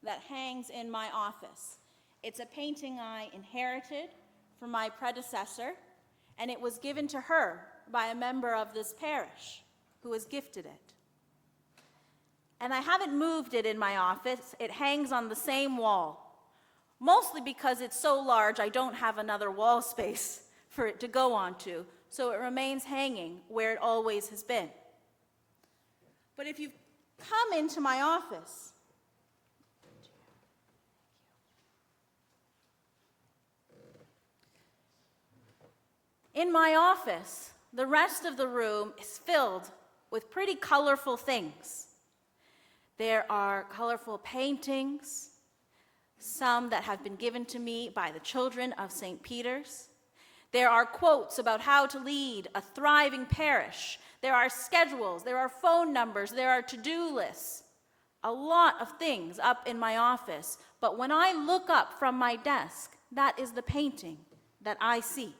that hangs in my office. It's a painting I inherited from my predecessor, and it was given to her by a member of this parish who was gifted it. And I haven't moved it in my office. It hangs on the same wall, mostly because it's so large I don't have another wall space for it to go onto, so it remains hanging where it always has been. But if you come into my office, in my office, the rest of the room is filled with pretty colorful things. There are colorful paintings, some that have been given to me by the children of St. Peter's. There are quotes about how to lead a thriving parish. There are schedules, there are phone numbers, there are to-do lists. A lot of things up in my office, but when I look up from my desk, that is the painting that I see.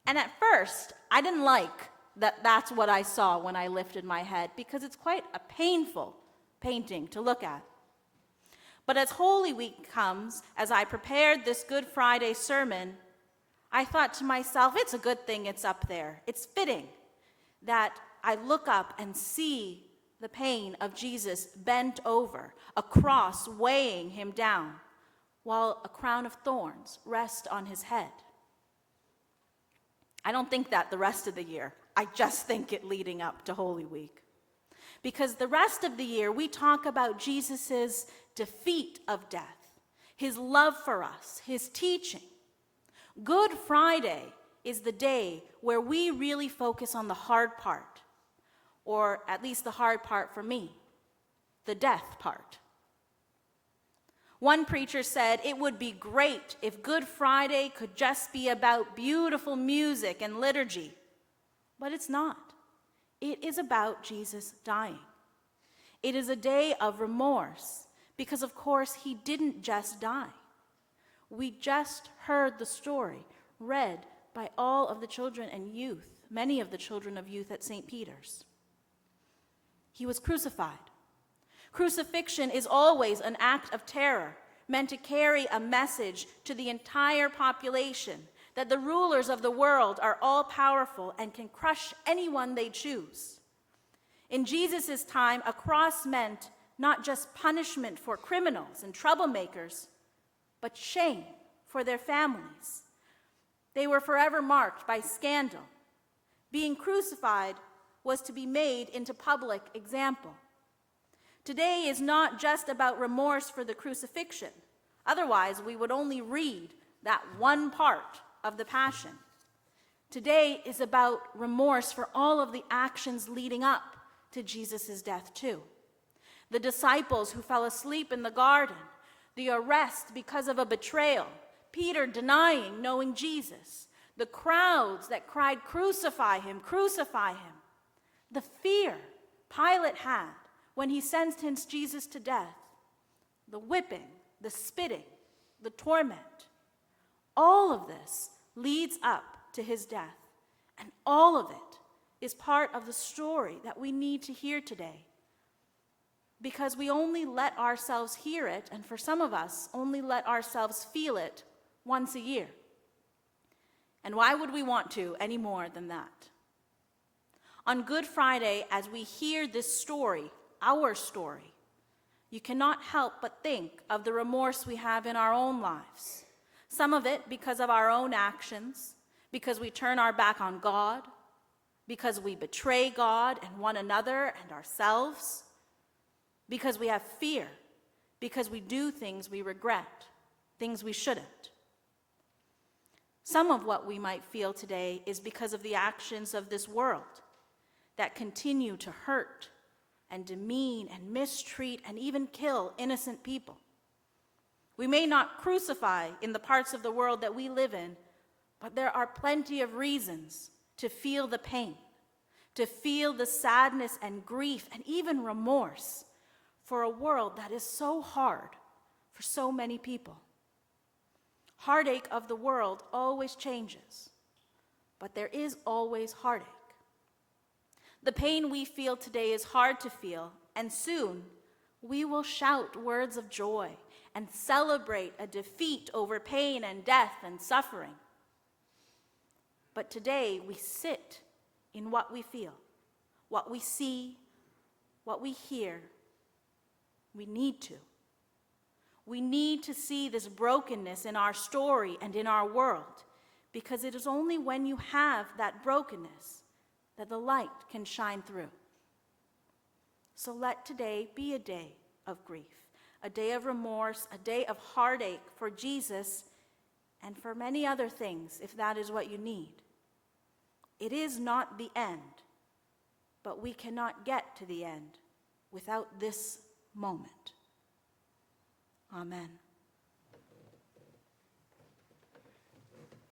And at first, I didn't like that that's what I saw when I lifted my head, because it's quite a painful painting to look at. But as Holy Week comes, as I prepared this Good Friday sermon, I thought to myself, it's a good thing it's up there. It's fitting that I look up and see the pain of Jesus bent over, a cross weighing him down, while a crown of thorns rests on his head. I don't think that the rest of the year. I just think it leading up to Holy Week. Because the rest of the year, we talk about Jesus' defeat of death, his love for us, his teaching. Good Friday is the day where we really focus on the hard part, or at least the hard part for me, the death part. One preacher said it would be great if Good Friday could just be about beautiful music and liturgy, but it's not. It is about Jesus dying. It is a day of remorse because, of course, he didn't just die. We just heard the story read by all of the children and youth, many of the children of youth at St. Peter's. He was crucified. Crucifixion is always an act of terror meant to carry a message to the entire population that the rulers of the world are all-powerful and can crush anyone they choose. In Jesus' time, a cross meant not just punishment for criminals and troublemakers, but shame for their families. They were forever marked by scandal. Being crucified was to be made into public example. Today is not just about remorse for the crucifixion. Otherwise, we would only read that one part of the Passion. Today is about remorse for all of the actions leading up to Jesus' death too. The disciples who fell asleep in the garden, the arrest because of a betrayal, Peter denying knowing Jesus, the crowds that cried, "Crucify him, crucify him," the fear Pilate had when he sentenced Jesus to death, the whipping, the spitting, the torment. All of this leads up to his death, and all of it is part of the story that we need to hear today, because we only let ourselves hear it, and for some of us, only let ourselves feel it once a year. And why would we want to any more than that? On Good Friday, as we hear this story, our story, you cannot help but think of the remorse we have in our own lives. Some of it because of our own actions, because we turn our back on God, because we betray God and one another and ourselves, because we have fear, because we do things we regret, things we shouldn't. Some of what we might feel today is because of the actions of this world that continue to hurt and demean and mistreat and even kill innocent people. We may not crucify in the parts of the world that we live in, but there are plenty of reasons to feel the pain, to feel the sadness and grief and even remorse for a world that is so hard for so many people. Heartache of the world always changes, but there is always heartache. The pain we feel today is hard to feel, and soon We will shout words of joy and celebrate a defeat over pain and death and suffering. But today we sit in what we feel, what we see, what we hear. We need to. We need to see this brokenness in our story and in our world, because it is only when you have that brokenness that the light can shine through. So let today be a day of grief, a day of remorse, a day of heartache for Jesus and for many other things, if that is what you need. It is not the end, but we cannot get to the end without this moment. Amen.